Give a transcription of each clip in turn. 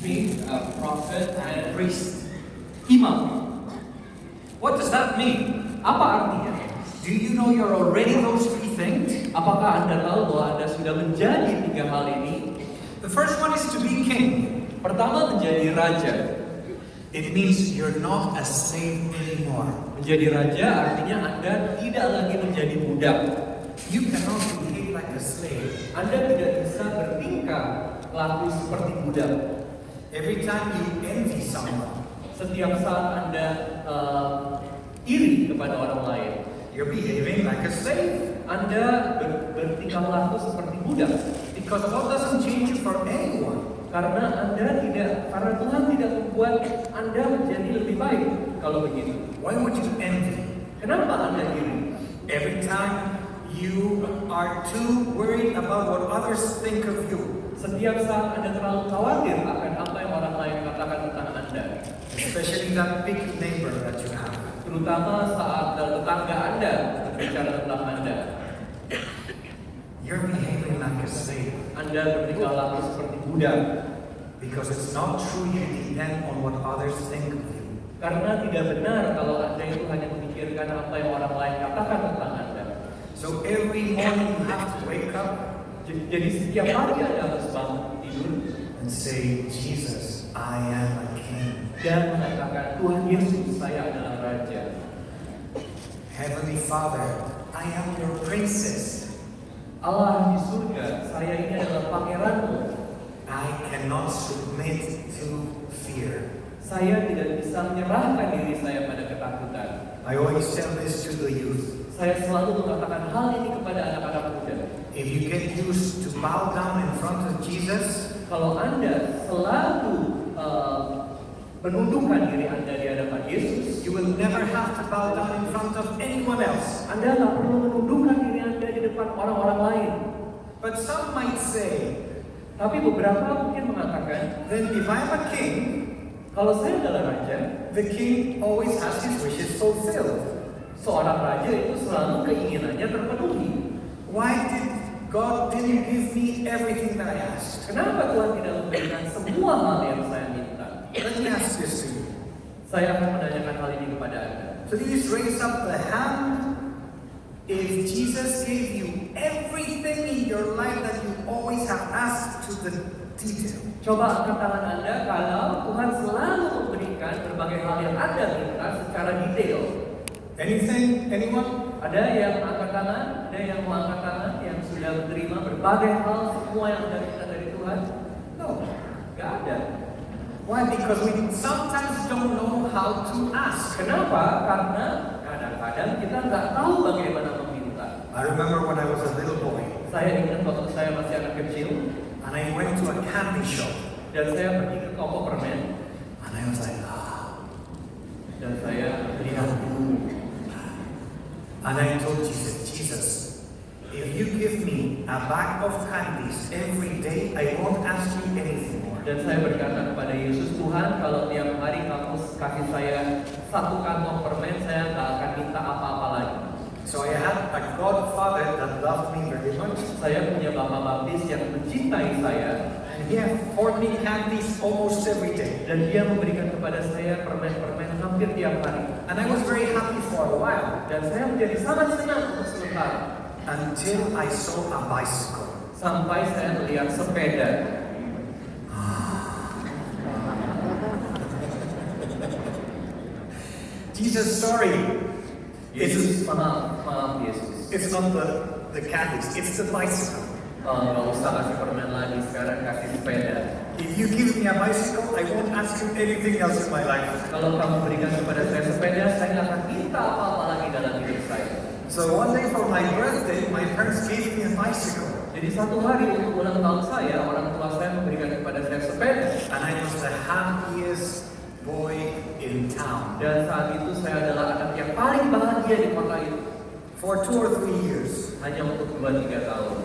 King, a prophet, and priest. imam. What does that mean? Apa artinya? Do you know you're already those three things? Apakah Anda tahu bahwa Anda sudah menjadi 3 hal ini? The first one is to be king. Pertama, menjadi raja. It means you're not a slave anymore. Menjadi raja artinya Anda tidak lagi menjadi budak. You cannot behave like a slave. Anda tidak bisa bertingkah laku seperti budak. Every time you envy someone, Setiap saat Anda iri kepada orang lain, you're behaving like a slave. Anda bertingkah laku seperti budak. Because God doesn't change you for anyone. Karena Tuhan tidak membuat Anda menjadi lebih baik kalau begitu. Why would you envy? Kenapa Anda iri? Every time you are too worried about what others think of you, Setiap saat Anda terlalu khawatir akan apa yang orang lain katakan tentang Anda, especially that big neighbor that you have. terutama saat tetangga Anda berbicara tentang Anda, You're behaving like a slave. Anda bertingkah laku seperti budak. Because it's not true you depend on what others think of you. Karena tidak benar kalau Anda itu hanya memikirkan apa yang orang lain katakan tentang Anda. So every morning you have to wake up Jadi setiap hari Anda harus bangun tidur and say, Jesus, I am a king. dan mengatakan, Tuhan Yesus, saya adalah Raja. Heavenly Father, I am your princess. Allah di surga, saya ini adalah pangeranmu. I cannot submit to fear. Saya tidak bisa menyerahkan diri saya pada ketakutan. I always tell this to the youth. Saya selalu mengatakan hal ini kepada anak-anak muda. If you get used to bow down in front of Jesus, Kalau Anda selalu menundukkan diri Anda di hadapan Yesus, you will never have to bow down in front of anyone else. Anda nggak perlu menundukkan diri Anda di depan orang-orang lain. But some might say, Tapi beberapa mungkin mengatakan, then if I'm a king, kalau saya adalah raja, the king always has his wishes fulfilled. seorang raja itu selalu keinginannya terpenuhi. Why did God didn't give me everything that I asked? Kenapa Tuhan tidak memberikan semua hal yang saya minta? Let me ask this to you. Saya akan menanyakan hal ini kepada Anda. Please raise up the hand if Jesus gave you everything in your life that you always have asked to the detail. Coba angkat tangan Anda kalau Tuhan selalu memberikan berbagai hal yang Anda minta secara detail. Anything? Anyone? Ada yang angkat tangan, ada yang mau angkat tangan, yang sudah menerima berbagai hal semua yang Anda minta dari Tuhan? No. Gak ada. Why? Because we sometimes don't know how to ask. Kenapa? Karena kadang-kadang kita nggak tahu bagaimana meminta. I remember when I was a little boy Saya ingat waktu saya masih anak kecil and I went to a candy shop dan saya pergi ke toko permen and I was like, dan saya melihat dulu. and I told Jesus, Jesus, if you give me a bag of candies every day, I won't ask you anything more. Dan saya berkata kepada Yesus, Tuhan, kalau tiap hari kamu kasih saya 1 kantong permen, saya nggak akan minta apa-apa lagi. So I had a godfather that loved me very much. Saya punya bapak baptis yang mencintai saya, And he had 40 candies almost every day. dan dia memberikan kepada saya permen-permen hampir tiap hari. And I was very happy for a while Dan saya menjadi sangat senang untuk sementara, until I saw a bicycle. sampai saya melihat sepeda. Jesus, sorry. Yesus, maaf Yesus. It's not the candies, it's the bicycle. Nggak usah kasih permen lagi, sekarang kasih sepeda. If you give me a bicycle, I won't ask you anything else in my life. Kalau kamu berikan kepada saya sepeda, saya nggak akan minta apa-apa lagi dalam hidup saya. So one day for my birthday, my parents gave me a bicycle. Jadi satu hari untuk ulang tahun saya, orang tua saya memberikan kepada saya sepeda. And I was the happiest boy in town. Dan saat itu saya adalah anak yang paling bahagia di kota itu. For 2 or 3 years. Hanya untuk 2-3 tahun.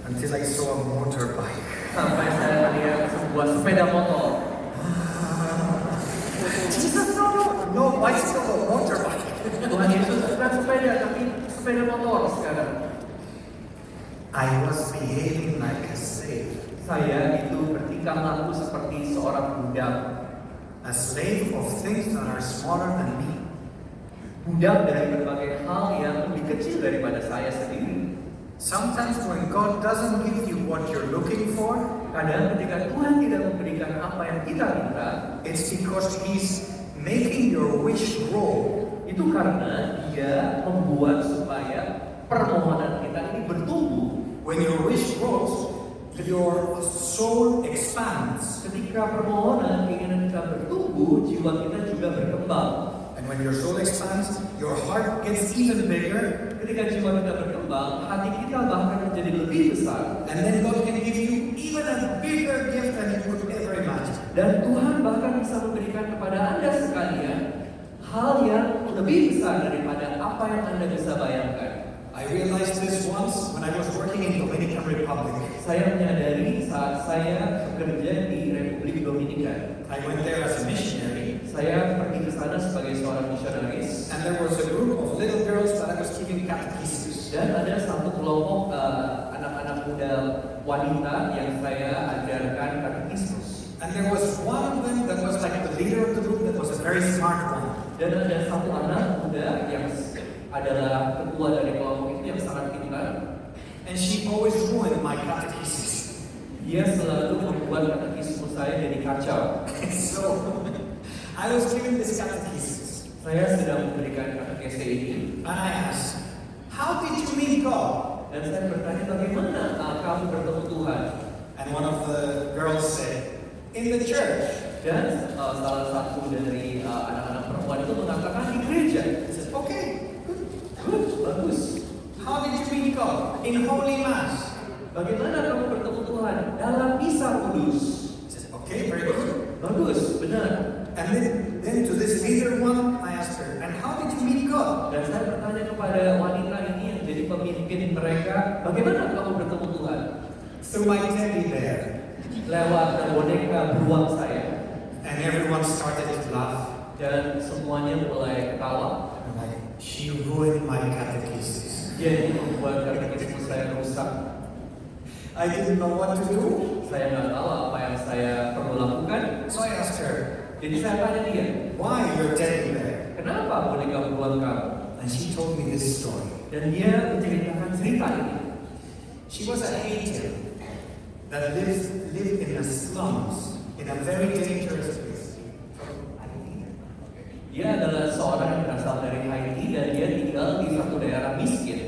Until I saw a motorbike. Sampai saya melihat sebuah sepeda motor. Jesus, no bicycle or motorbike. Tuhan Yesus bukan sepeda, tapi sepeda motor sekarang. I was behaving like a slave. Saya itu bertingkah laku seperti seorang budak. a slave of things that are smaller than me. Budak dari berbagai hal yang lebih kecil daripada saya sendiri. Sometimes when God doesn't give you what you're looking for, Kadang ketika Tuhan tidak memberikan apa yang kita minta, it's because He's making your wish grow. itu karena Dia membuat supaya permohonan kita ini bertumbuh. When your wish grows, your soul expands. Ketika permohonan, keinginan kita bertumbuh, jiwa kita juga berkembang. And when your soul expands, your heart gets even bigger. Ketika jiwa kita berkembang, hati kita bahkan menjadi lebih besar. And then God can give you even a bigger gift than you could ever imagine. Dan Tuhan bahkan bisa memberikan kepada Anda sekalian hal yang lebih besar daripada apa yang Anda bisa bayangkan. I realized this once when I was working in Dominican Republic. Saya menyadari saat saya bekerja di Republik Dominikan. I went there as a missionary, Saya pergi ke sana sebagai seorang misionaris. and there was a group of little girls that I was giving catechesis. Dan ada satu kelompok anak-anak muda wanita yang saya ajarkan katekismus. And there was one of them that was like the leader of the group that was a very smart one. Dan ada satu anak muda yang adalah ketua dari kelompok itu yang sangat pintar. And she always ruined my catechesis. Dia selalu membuat katekismus saya jadi kacau. So, I was giving this catechesis, Saya sedang memberikan katekese ini, and I asked, how did you meet God? dan saya bertanya bagaimana kamu bertemu Tuhan. And one of the girls said, in the church. Dan salah satu dari anak-anak perempuan itu mengatakan di gereja. I said, okay, Good, bagus. how did you meet God? In Holy Mass. Bagaimana kamu bertemu Tuhan? Dalam misa kudus. I said, okay, very good. Bagus, benar. And then to this leader one, I asked her, and how did you meet God? Dan saya bertanya kepada wanita ini yang jadi pemimpin mereka, bagaimana kamu bertemu Tuhan? Through my teddy bear. Lewat boneka beruang saya. And everyone started to laugh. Dan semuanya mulai ketawa. I'm like, she ruined my catechesis. Dia ini membuat katekismus saya rusak. I didn't know what to do. Saya nggak tahu apa yang saya perlu lakukan. So I asked her, Jadi saya tanya dia, why your teddy bear? kenapa boneka beruang kamu? And she told me this story. Dan dia menceritakan cerita ini. She was a Haitian that lived in the slums in a very dangerous place. Dia adalah seorang yang berasal dari Haiti dan dia tinggal di satu daerah miskin.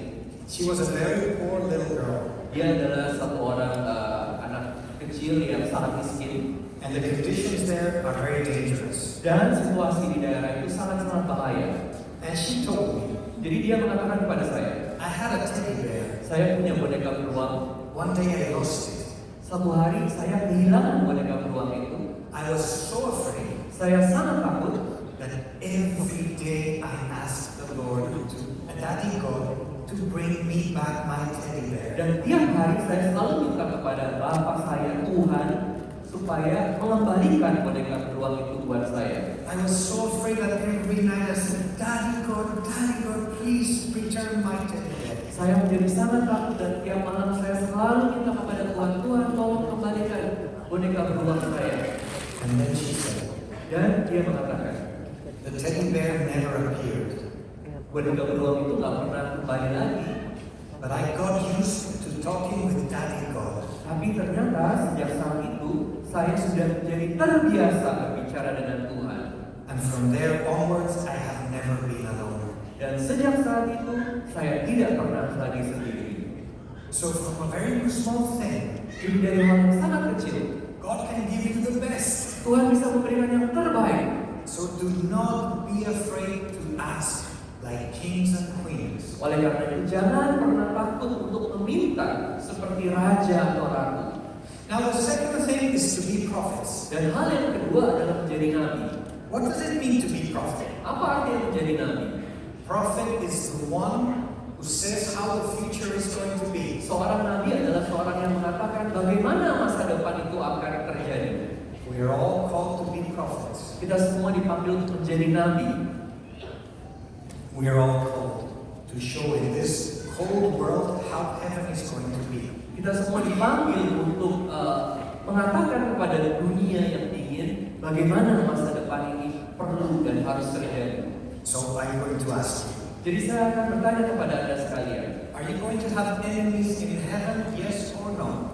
She was a very poor little girl, Dia adalah satu orang anak kecil yang sangat miskin. and the conditions there are very dangerous. Dan situasi di daerah itu sangat-sangat bahaya. And she told me, Jadi dia mengatakan kepada saya, I had a teddy bear. saya punya boneka beruang. One day I lost it. Satu hari saya kehilangan boneka beruang itu. I was so afraid Saya sangat takut that every day I asked the Lord Daddy God, to bring me back my teddy bear. dan tiap hari saya selalu minta kepada Bapa saya Tuhan supaya mengembalikan boneka beruang itu buat saya. I was so afraid that every night I said, Daddy God, please return my teddy bear. Saya menjadi sangat takut dan tiap malam saya selalu minta kepada Tuhan, Tuhan tolong kembalikan boneka beruang saya. And then she said, Dan dia mengatakan, the teddy bear never appeared. boneka beruang itu nggak pernah kembali lagi. But I got used to talking with Daddy God. Tapi ternyata sejak saat itu saya sudah menjadi terbiasa berbicara dengan Tuhan. And from there onwards, I have never been alone. Dan sejak saat itu saya tidak pernah lagi sendiri. So from a very small thing, Jadi dari hal yang sangat kecil, God can give you the best. Tuhan bisa memberikan yang terbaik. So do not be afraid to ask like kings and queens. Oleh karena itu jangan pernah takut untuk meminta seperti raja atau ratu. Now the second thing is to be prophets. Dan hal yang kedua adalah menjadi nabi. What does it mean to be prophet? Apa artinya menjadi nabi? Prophet is the one who says how the future is going to be. Seorang nabi adalah seorang yang mengatakan bagaimana masa depan itu akan terjadi. We are all called to be prophets. Kita semua dipanggil untuk menjadi nabi. We are all called to show in this cold world how heaven is going to be. Kita semua dipanggil untuk mengatakan kepada dunia yang dingin bagaimana masa depan ini perlu dan harus terjadi. So I'm going to ask you, Jadi saya akan bertanya kepada Anda sekalian, are you going to have enemies in heaven, yes or no?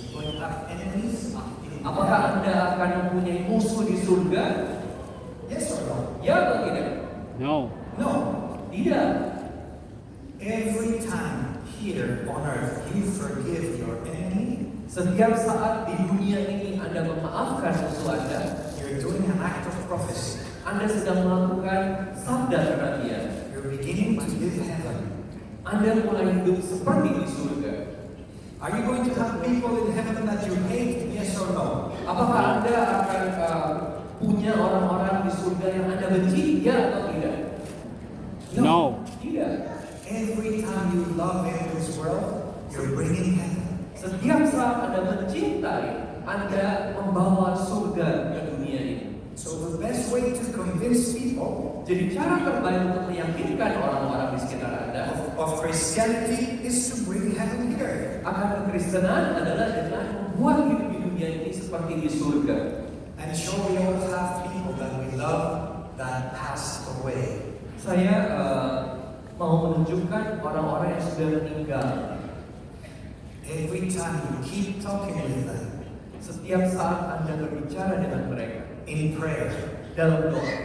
Going to have enemies in heaven? apakah Anda akan mempunyai musuh di surga? Yes or no? Ya atau tidak? No. No. Tidak. Every time here on earth you forgive your enemy, Setiap saat di dunia ini Anda memaafkan musuh Anda, you're doing an act of prophecy. Anda sedang melakukan sabda kenabian. You're beginning to live heaven. Anda mulai hidup seperti di surga. Are you going to have people in heaven that you hate, yes or no? Apakah Anda akan punya orang-orang di surga yang Anda benci? Ya atau tidak? No. Tidak. Every time you love in this world, you're bringing heaven. Setiap saat Anda mencintai, Anda membawa surga ke dunia ini. So the best way to convince people Jadi cara terbaik untuk meyakinkan orang-orang di sekitar Anda of Christianity is to bring heaven here. akan kekristenan adalah dengan membuat hidup di dunia ini seperti di surga. And sure, we all have people that we love that passed away. Saya mau menunjukkan orang-orang yang sudah meninggal. Every time you keep talking with them Setiap saat Anda berbicara dengan mereka in prayer, dalam doa,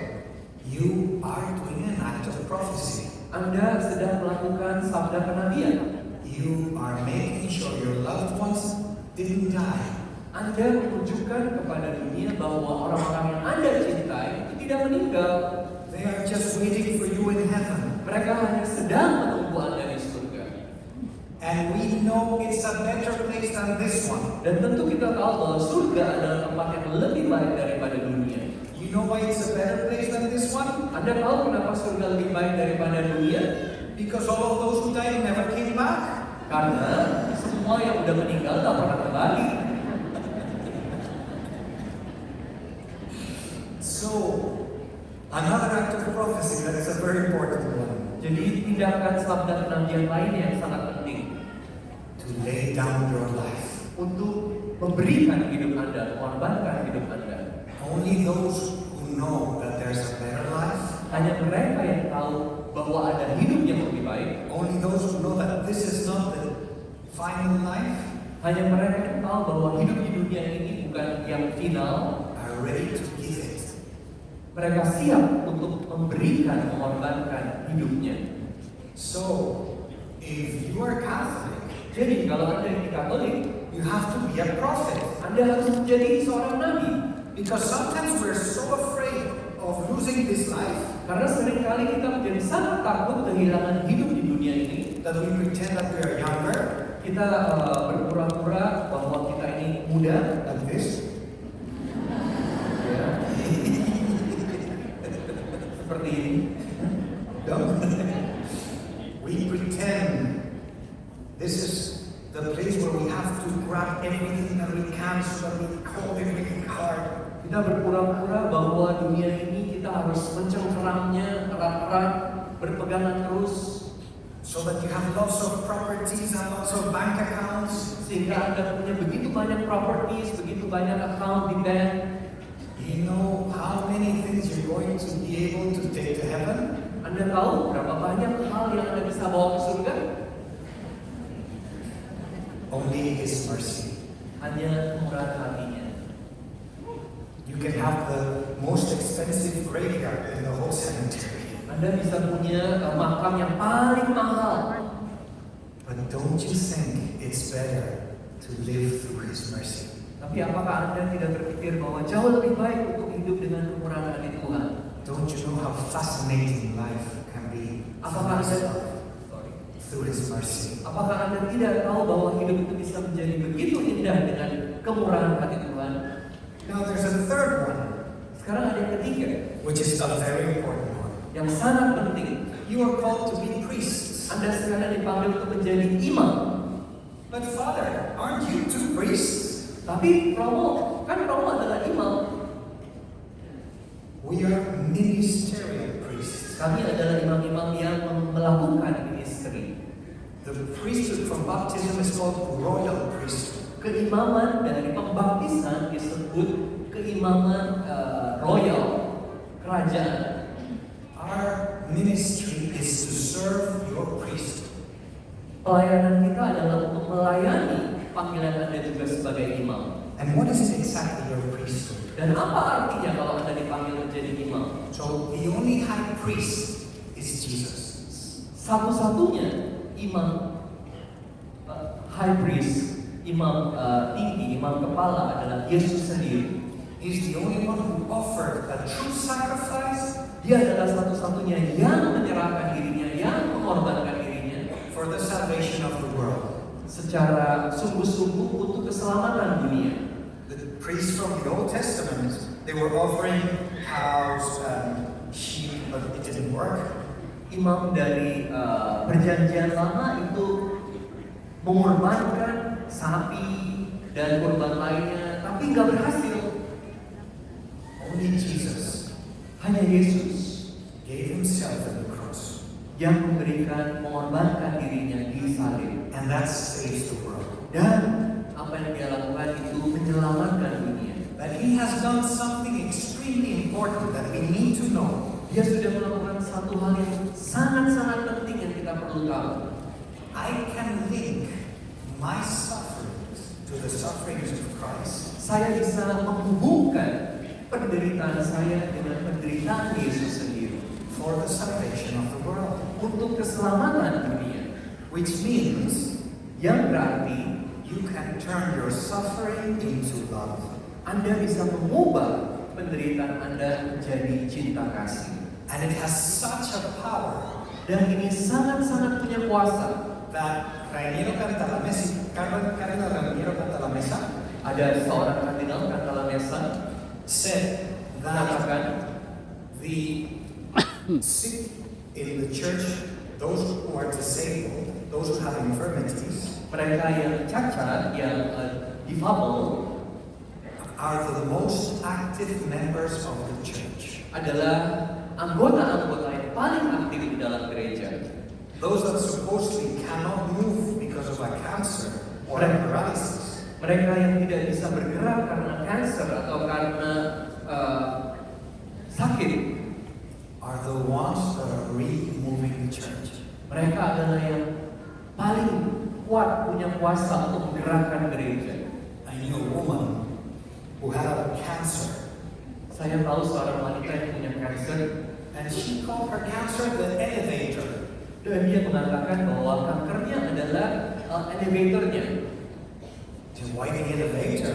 you are doing an act of prophecy. Anda sedang melakukan sabda kenabian. You are making sure your loved ones didn't die. Anda menunjukkan kepada dunia bahwa orang-orang yang Anda cintai itu tidak meninggal. They are just waiting for you in heaven. Mereka hanya sedang menunggu Anda di surga. And we know it's a better place than this one. Dan tentu kita tahu bahwa surga adalah tempat yang lebih baik daripada dunia. You know why it's a better place than this one? Anda tahu kenapa surga lebih baik daripada dunia? Because all of those who died never came back. Karena semua yang udah meninggal tak pernah kembali. So, another act of prophecy that is a very important one. Jadi tindakan sabda kenabian lain yang sangat penting To lay down your life. untuk memberikan hidup Anda, mengorbankan hidup Anda. Only those who know that there's a better life, Hanya mereka yang tahu bahwa ada hidup yang lebih baik. only those who know that this is not the final life, Hanya mereka yang tahu bahwa hidup di dunia ini bukan yang final. are ready to give it. Mereka siap untuk memberikan, mengorbankan hidupnya. So, if you are Catholic, Jadi kalau Anda ini Katolik, you have to be a prophet. Anda harus menjadi seorang nabi. Because sometimes we're so afraid of losing this life Karena seringkali kita menjadi sangat takut kehilangan hidup di dunia ini. that we pretend that we are younger, Kita berpura-pura bahwa kita ini muda, like this. ya. Seperti ini. No? We pretend this is the place where we have to grab everything that we can so that we hold everything hard. Kita berpura-pura bahwa dunia ini kita harus mencengkeramnya erat-erat, berpegangan terus, So that you have lots of properties and lots of bank accounts. sehingga Anda punya begitu banyak properties, begitu banyak account di bank. You know how many things you're going to be able to take to heaven? Anda tahu berapa banyak hal yang Anda bisa bawa ke surga? Only His mercy. Hanya kemurahan hatinya. You can have the most expensive graveyard in the whole cemetery. Anda bisa punya makam yang paling mahal. But don't you think it's better to live through His mercy? Tapi apakah Anda tidak berpikir bahwa jauh lebih baik untuk hidup dengan kemurahan hati Tuhan? Don't you know how fascinating life can be Apakah Anda through His mercy? Apakah Anda tidak tahu bahwa hidup itu bisa menjadi begitu indah dengan kemurahan hati Tuhan? Now there's a third one, Sekarang ada yang ketiga, which is a very important one. yang sangat penting. You are called to be priests. Anda sekarang dipanggil untuk menjadi imam. But Father, aren't you two priests? Tapi Romo adalah imam. We are ministerial priests. Kami adalah imam-imam yang melakukan ministry. The priesthood from baptism is called royal priesthood. Keimaman dari pembaptisan disebut keimaman royal kerajaan. Our ministry is to serve your priest. Pelayanan kita adalah untuk melayani panggilan Anda juga sebagai imam. And what is exactly your priesthood? Dan apa artinya kalau Anda dipanggil menjadi imam? So the only high priest is Jesus. Satu-satunya imam high priest, imam tinggi, imam kepala adalah Yesus sendiri. He's the only one who offered a true sacrifice Dia adalah satu-satunya yang menyerahkan dirinya, yang mengorbankan dirinya for the salvation of the world. secara sungguh-sungguh untuk keselamatan dunia. The priests from the Old Testament, they were offering cows and sheep, but it didn't work. Imam dari perjanjian lama itu mengorbankan sapi dan kurban lainnya, tapi nggak berhasil. Only Jesus Hanya Yesus gave himself on the cross, yang memberikan, mengorbankan dirinya di salib. and that saves the world. Dan apa yang dia lakukan itu menyelamatkan dunia. But he has done something extremely important that we need to know. Dia sudah melakukan satu hal yang sangat-sangat penting yang kita perlu tahu. I can link my sufferings to the sufferings of Christ. Saya bisa menghubungkan penderitaan saya dengan penderitaan Yesus sendiri For the salvation of the world. untuk keselamatan dunia. Which means Yang berarti you can turn your suffering into love. Anda bisa mengubah penderitaan Anda menjadi cinta kasih. And it has such a power Dan ini sangat-sangat punya kuasa. that Raniero Cantalamessa, Cardinal Raniero Cantalamessa Ada seorang kardinal Cantalamessa said that mengatakan the sick in the church, those who are disabled, those who have infirmities, mereka yang cacat, yang difabel are the most active members of the church. adalah anggota-anggota yang paling aktif di dalam gereja. Those that supposedly cannot move because of a cancer or a paralysis Mereka yang tidak bisa bergerak karena kanker atau karena sakit, are the ones that are really moving the church. mereka adalah yang paling kuat, punya kuasa untuk menggerakkan gereja. I knew a woman who had a cancer, Saya tahu seorang wanita yang punya kanker, and she called her cancer the elevator. dan dia mengatakan bahwa kankernya adalah elevatornya. Why the elevator?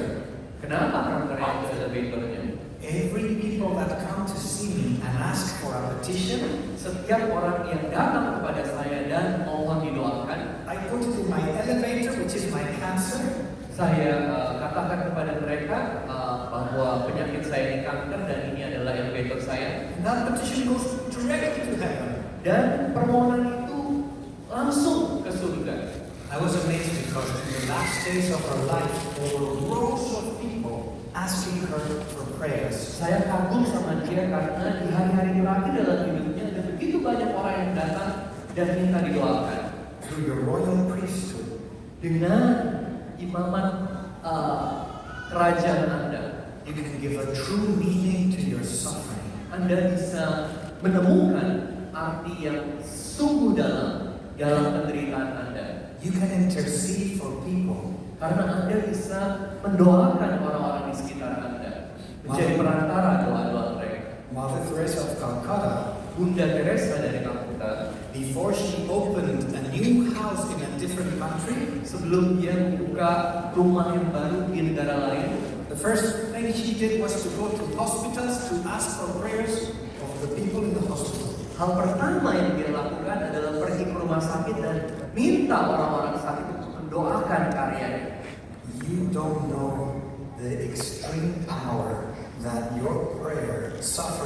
Kenapa kankernya itu elevatornya? Every people that come to see me and ask for a petition, Setiap orang yang datang kepada saya dan mohon didoakan, I put it in my elevator, which is my cancer, saya katakan kepada mereka bahwa penyakit saya ini kanker dan ini adalah elevator saya. and that petition goes directly to heaven. Dan permohonan itu langsung ke surga. I was amazed because in the last days of her life, there were rows of people asking her for prayers. Saya kagum sama dia karena di hari-hari terakhir dalam hidupnya ada begitu banyak orang yang datang dan minta didoakan. Through your royal priesthood, Dengan imaman kerajaan Anda, you can give a true meaning to your suffering. Anda bisa menemukan arti yang sungguh dalam penderitaan Anda. You can intercede for people. Karena Anda bisa mendoakan orang-orang di sekitar Anda, menjadi perantara doa-doa mereka. Mother Teresa of Calcutta, Bunda Teresa dari Kalkuta, before she opened a new house in a different country, sebelum dia membuka rumah yang baru di negara lain, the first thing she did was to go to hospitals to ask for prayers of the people in the hospital. hal pertama yang dia lakukan adalah pergi ke rumah sakit dan minta orang-orang sakit untuk mendoakan karyanya. You don't know the extreme power that your prayer, suffering,